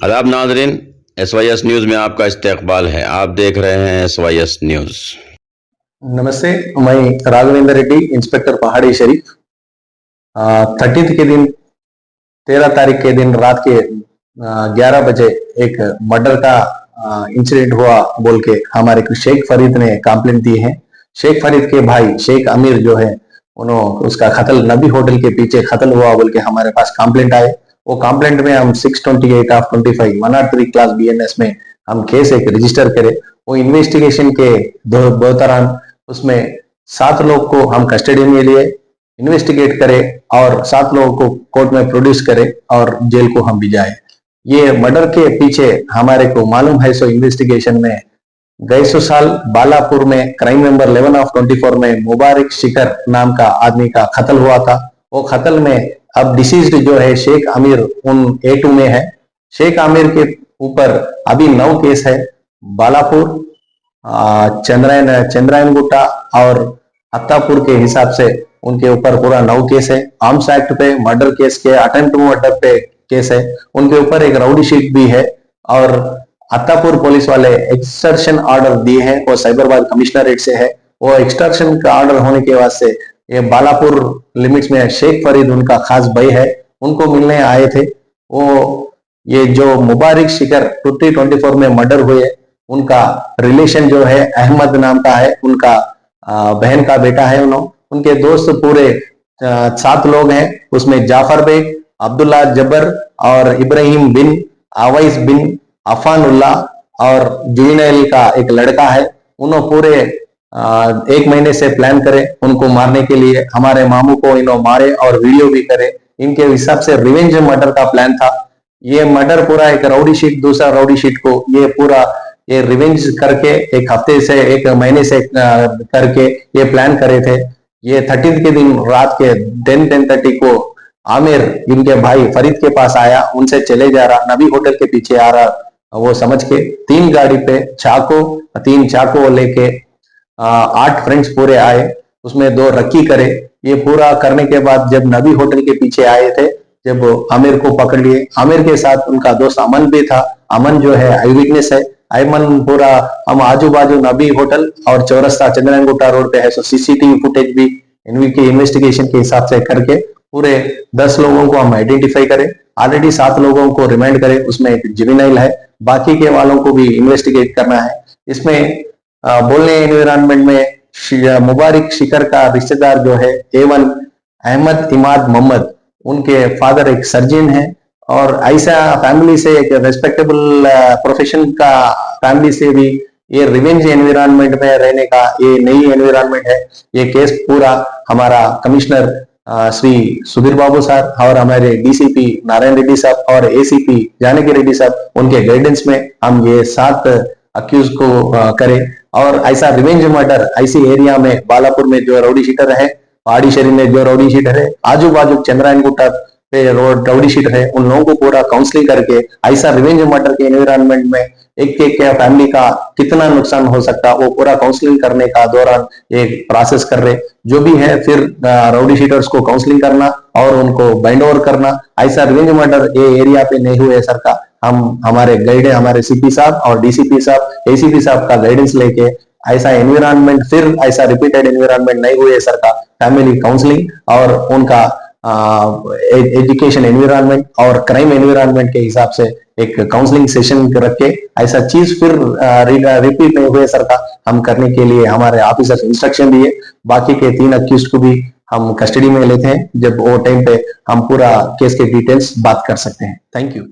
आदाब नाजरीन, SYS news में आपका इस्तकबाल है। आप देख रहे हैं SYS न्यूज़। नमस्ते, मैं राघवेंद्र रेड्डी, इंस्पेक्टर पहाड़ी शरीफ। 13 के दिन 13 तारीख के दिन रात के 11 बजे एक मर्डर का इंसिडेंट हुआ बोल के हमारे शेख फरीद ने कंप्लेंट दी है। शेख फरीद के भाई शेख अमीर जो है उन्होंने उसका कत्ल नबी होटल के पीछे कत्ल हुआ बोल के हमारे पास कंप्लेंट आए। वो कंप्लेंट में हम 628 ऑफ 25 103 क्लास BNS में हम केस एक रजिस्टर करे। वो इन्वेस्टिगेशन के दौरान उसमें 7 लोग को हम कस्टडी में लिए, इन्वेस्टिगेट करे और 7 लोगों को कोर्ट में प्रोड्यूस करे और जेल को हम भिजाए। ये मर्डर के पीछे हमारे को मालूम है सो इन्वेस्टिगेशन में गए सो साल बालापुर में क्राइम नंबर 11 ऑफ 24 में मुबारक शिकर नाम का आदमी का कत्ल हुआ था। वो कत्ल में अब डिसीज्ड जो है शेख आमिर उन A2 में है। शेख आमिर के ऊपर अभी 9 केस है। बालापुर, चंद्रायन गुट्टा और अत्तापुर के हिसाब से उनके ऊपर पूरा 9 केस है। आर्म्स एक्ट पे मर्डर केस के अटेम्प्ट मर्डर पे केस है। उनके ऊपर एक राउडी शीट भी है और अत्तापुर पुलिस वाले एक्सटर्शन ऑर्डर दिए हैं। वो साइबराबाद कमिश्नरेट से है। वो एक्सटर्शन का ऑर्डर होने के वास्ते ये बालापुर लिमिट्स में शेख फरीद उनका खास भाई है, उनको मिलने आए थे। वो ये जो मुबारक शिकर 2024 में मर्डर हुए उनका रिलेशन जो है अहमद नाम का है, उनका बहन का बेटा है। उनके दोस्त पूरे 7 लोग हैं। उसमें जाफर बेग, अब्दुल्ला जबर और इब्राहिम बिन अवैस बिन अफानुल्ला और जुनैल का एक लड़का है। उन्होंने पूरे 1 महीने से प्लान करे उनको मारने के लिए। हमारे मामू को इन्हों मारे और वीडियो भी करे। इनके हिसाब से रिवेंज मर्डर का प्लान था। ये मर्डर पूरा एक राउडी शीट, दूसरा राउडी शीट को ये पूरा ये रिवेंज करके 1 हफ्ते से 1 महीने से करके ये प्लान करे थे। ये 13 के दिन रात के 10:30 को आमिर इनके भाई फरीद के पास आया, उनसे चले जा रहा, नबी होटल के पीछे आ रहा। वो समझ के 3 गाड़ी पे 3 चाकू लेके 8 फ्रेंड्स पूरे आए, उसमें 2 रक्की करे। ये पूरा करने के बाद जब नबी होटल के पीछे आए थे, जब आमिर को पकड़ लिए, आमिर के साथ उनका दोस्त अमन भी था। अमन जो है आई विटनेस है। अमन पूरा हम आजू बाजू नबी होटल और चौरस्ता चंद्रनगुट्टा रोड पे है, सो CCTV फुटेज भी इनके इन्वेस्टिगेशन के हिसाब से करके पूरे 10 लोगों को हम आइडेंटिफाई करें। ऑलरेडी 7 लोगों को रिमांड करे, उसमें एक जुवेनाइल है। बाकी के वालों को भी इन्वेस्टिगेट करना है। इसमें बोलने एनवायरमेंट में मुबारक शिकर का रिश्तेदार जो है A1 अहमद इमाद मोहम्मद, उनके फादर एक सर्जन है और ऐसा फैमिली से एक रेस्पेक्टेबल प्रोफेशन का फैमिली से भी ये रिवेंज एनवायरमेंट में रहने का ये नई एनवायरमेंट है। ये केस पूरा हमारा कमिश्नर श्री सुधीर बाबू साहब और हमारे DCP नारायण रेड्डी साहब और ACP जानकी रेड्डी साहब, उनके गाइडेंस में हम ये 7 अक्यूज को करें। और ऐसा रिवेंज मर्डर ऐसी एरिया में बालापुर में जो राउडी शीटर है, पहाड़ी शरीफ में जो राउडी शीटर है, आजू बाजू चंद्रायन गुट्टा पे रोड राउडी शीटर है, उन लोगों को पूरा काउंसलिंग करके ऐसा रिवेंज मर्डर के एनवायरमेंट में एक फैमिली का कितना नुकसान हो सकता वो पूरा काउंसलिंग करने का दौरान एक प्रोसेस कर रहे जो भी है। फिर राउडी शीटर्स को काउंसलिंग करना और उनको बाइंड ओवर करना। ऐसा रिवेंज मर्डर ये एरिया पे नहीं हुए सर का हम हमारे गाइड हमारे CP साहब और DCP साहब ACP साहब का गाइडेंस लेके ऐसा एनवायरमेंट फिर ऐसा रिपीटेड एनवायरमेंट नहीं हुए सर का फैमिली काउंसलिंग और उनका एजुकेशन एनवायरमेंट और क्राइम एनवायरमेंट के हिसाब से एक काउंसलिंग सेशन रख के ऐसा चीज फिर रिपीट नहीं हुए सर का हम करने के लिए हमारे ऑफिसर्स इंस्ट्रक्शन दिए। बाकी के 3 अक्यूज को भी हम कस्टडी में लेते हैं। जब वो टाइम पे हम पूरा केस के डिटेल्स बात कर सकते हैं। Thank you.